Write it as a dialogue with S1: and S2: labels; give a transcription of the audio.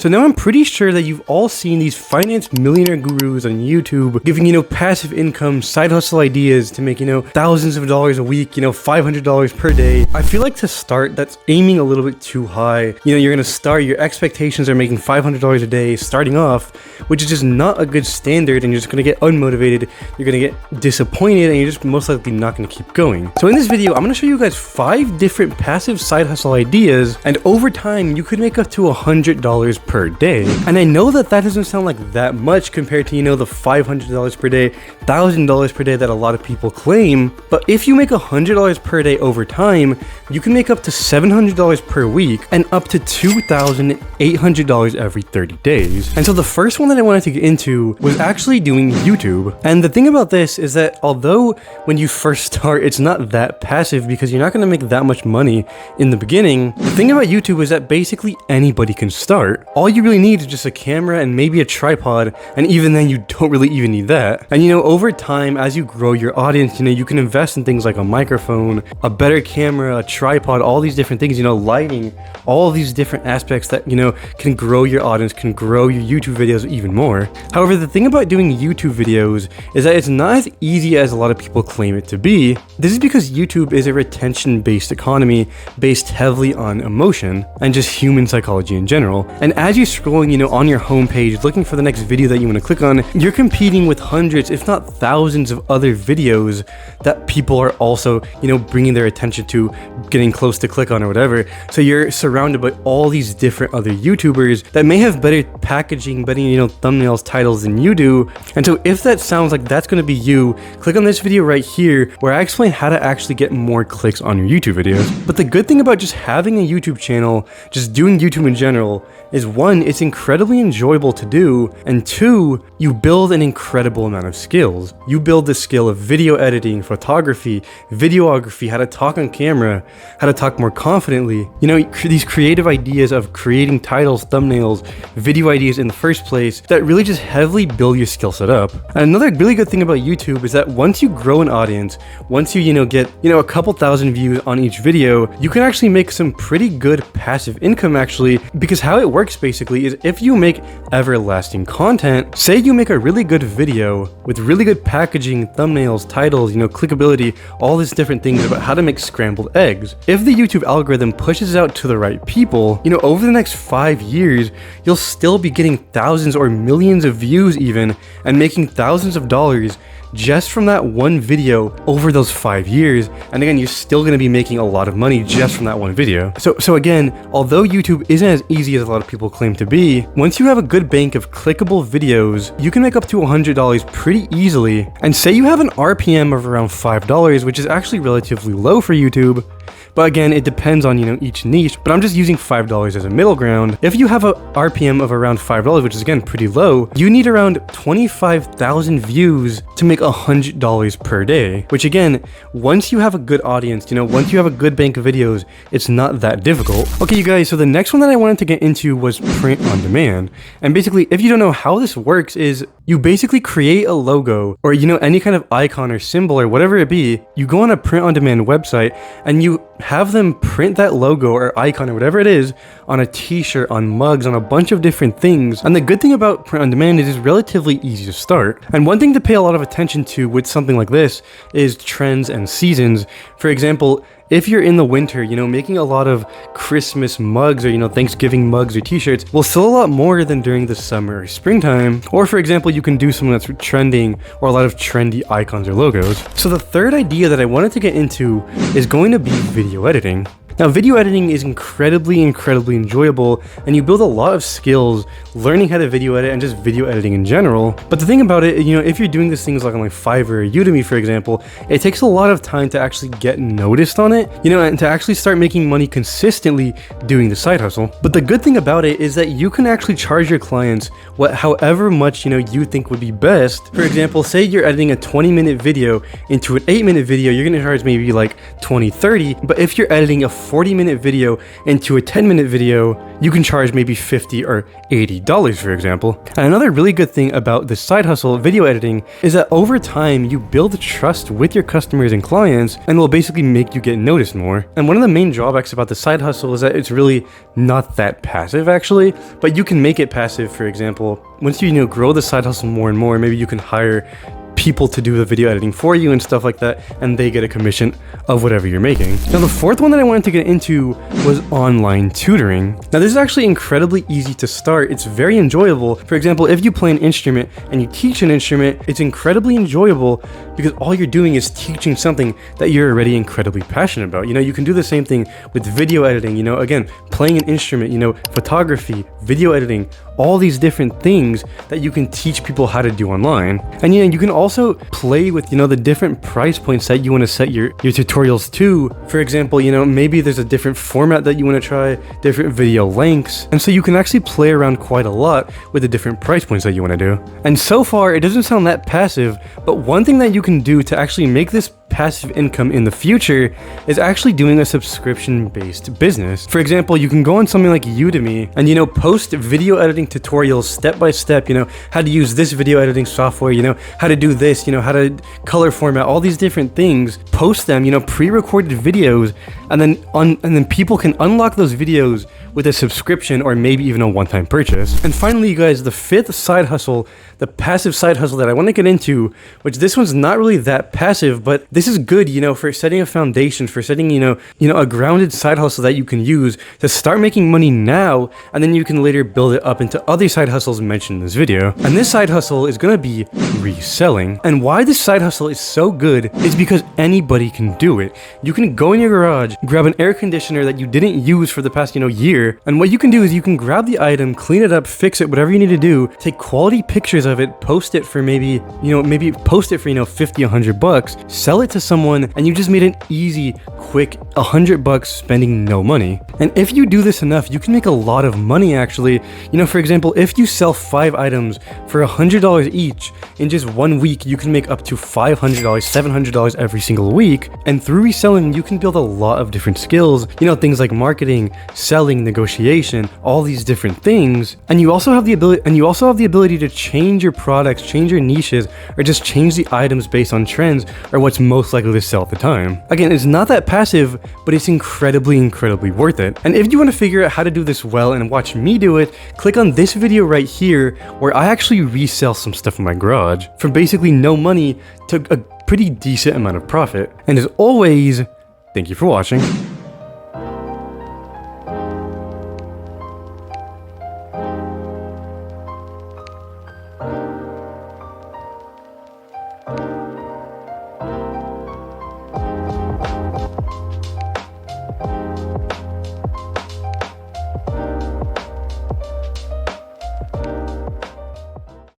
S1: So now I'm pretty sure that you've all seen these finance millionaire gurus on YouTube giving, passive income, side hustle ideas to make, thousands of dollars a week, $500 per day. I feel like to start, that's aiming a little bit too high. You're gonna start, your expectations are making $500 a day starting off, which is just not a good standard, and you're just gonna get unmotivated, you're gonna get disappointed, and you're just most likely not gonna keep going. So in this video, I'm gonna show you guys 5 different passive side hustle ideas, and over time, you could make up to $100 per day. And I know that doesn't sound like that much compared to, the $500 per day, $1,000 per day that a lot of people claim, but if you make $100 per day over time, you can make up to $700 per week and up to $2,800 every 30 days. And so the first one that I wanted to get into was actually doing YouTube. And the thing about this is that although when you first start, it's not that passive because you're not going to make that much money in the beginning, the thing about YouTube is that basically anybody can start. All you really need is just a camera and maybe a tripod, and even then you don't really even need that. And over time, as you grow your audience, you can invest in things like a microphone, a better camera, a tripod, all these different things, lighting, all of these different aspects that, can grow your audience, can grow your YouTube videos even more. However, the thing about doing YouTube videos is that it's not as easy as a lot of people claim it to be. This is because YouTube is a retention-based economy based heavily on emotion and just human psychology in general. And as you're scrolling, on your homepage, looking for the next video that you want to click on, you're competing with hundreds, if not thousands of other videos that people are also, bringing their attention to, getting close to click on or whatever. So you're surrounded by all these different other YouTubers that may have better packaging, better, thumbnails, titles than you do. And so if that sounds like that's going to be you, click on this video right here where I explain how to actually get more clicks on your YouTube videos. But the good thing about just having a YouTube channel, just doing YouTube in general, is 1, it's incredibly enjoyable to do, and 2, you build an incredible amount of skills. You build the skill of video editing, photography, videography, how to talk on camera, how to talk more confidently. These creative ideas of creating titles, thumbnails, video ideas in the first place that really just heavily build your skill set up. And another really good thing about YouTube is that once you grow an audience, once you get, a couple thousand views on each video, you can actually make some pretty good passive income actually, because how it works basically is if you make everlasting content, say you make a really good video with really good packaging, thumbnails, titles, clickability, all these different things about how to make scrambled eggs. If the YouTube algorithm pushes it out to the right people, over the next 5 years, you'll still be getting thousands or millions of views even, and making thousands of dollars just from that one video over those 5 years. And again, you're still going to be making a lot of money just from that one video. So again, although YouTube isn't as easy as a lot of people claim to be, once you have a good bank of clickable videos, you can make up to $100 pretty easily. And say you have an RPM of around $5, which is actually relatively low for YouTube. But again, it depends on, each niche, but I'm just using $5 as a middle ground. If you have a RPM of around $5, which is again pretty low, you need around 25,000 views to make $100 per day, which again, once you have a good audience, once you have a good bank of videos, it's not that difficult. Okay, you guys, so the next one that I wanted to get into was print on demand. And basically, if you don't know how this works, is you basically create a logo or, any kind of icon or symbol or whatever it be, you go on a print on demand website and you have them print that logo or icon or whatever it is on a t-shirt, on mugs, on a bunch of different things. And the good thing about print on demand is it's relatively easy to start. And one thing to pay a lot of attention to with something like this is trends and seasons. For example, if you're in the winter, making a lot of Christmas mugs or, Thanksgiving mugs or t-shirts will sell a lot more than during the summer or springtime. Or for example, you can do something that's trending or a lot of trendy icons or logos. So the third idea that I wanted to get into is going to be video editing. Now, video editing is incredibly enjoyable, and you build a lot of skills learning how to video edit and just video editing in general. But the thing about it, if you're doing these things like on Fiverr or Udemy, for example, it takes a lot of time to actually get noticed on it, and to actually start making money consistently doing the side hustle. But the good thing about it is that you can actually charge your clients however much, you think would be best. For example, say you're editing a 20-minute video into an 8-minute video, you're going to charge maybe like 20, 30, but if you're editing a 40-minute video into a 10-minute video, you can charge maybe $50 or $80, for example. And another really good thing about this side hustle, video editing, is that over time, you build trust with your customers and clients, and will basically make you get noticed more. And one of the main drawbacks about the side hustle is that it's really not that passive, actually, but you can make it passive. For example, once you grow the side hustle more and more, maybe you can hire people to do the video editing for you and stuff like that, and they get a commission of whatever you're making. Now, the fourth one that I wanted to get into was online tutoring. Now, this is actually incredibly easy to start. It's very enjoyable. For example, if you play an instrument and you teach an instrument, it's incredibly enjoyable because all you're doing is teaching something that you're already incredibly passionate about. You can do the same thing with video editing, again, playing an instrument, photography, video editing, all these different things that you can teach people how to do online. And you can also play with the different price points that you want to set your tutorials to. For example, maybe there's a different format that you want to try, different video lengths, and so you can actually play around quite a lot with the different price points that you want to do. And so far, it doesn't sound that passive, but one thing that you can do to actually make this passive income in the future is actually doing a subscription-based business. For example, you can go on something like Udemy and post video editing tutorials step by step, how to use this video editing software, how to do this, how to color format, all these different things. Post them, pre-recorded videos, and then people can unlock those videos with a subscription or maybe even a one-time purchase. And finally, you guys, the fifth side hustle, the passive side hustle that I want to get into, which this one's not really that passive, but this is good, for setting a foundation, for setting, a grounded side hustle that you can use to start making money now, and then you can later build it up into other side hustles mentioned in this video. And this side hustle is going to be reselling. And why this side hustle is so good is because anybody can do it. You can go in your garage, grab an air conditioner that you didn't use for the past, year, and what you can do is you can grab the item, clean it up, fix it, whatever you need to do, take quality pictures of it, post it for maybe post it for, $50, $100, sell it to someone, and you just made an easy, quick $100 spending no money. And if you do this enough, you can make a lot of money actually. For example, if you sell 5 items for $100 each in just 1 week, you can make up to $500, $700 every single week. And through reselling, you can build a lot of different skills, things like marketing, selling, negotiation, all these different things. And you also have the ability to change your products, change your niches, or just change the items based on trends or what's most likely to sell at the time. Again, it's not that passive, but it's incredibly worth it. And if you want to figure out how to do this well and watch me do it, click on this video right here where I actually resell some stuff in my garage for basically no money to a pretty decent amount of profit. And as always, thank you for watching.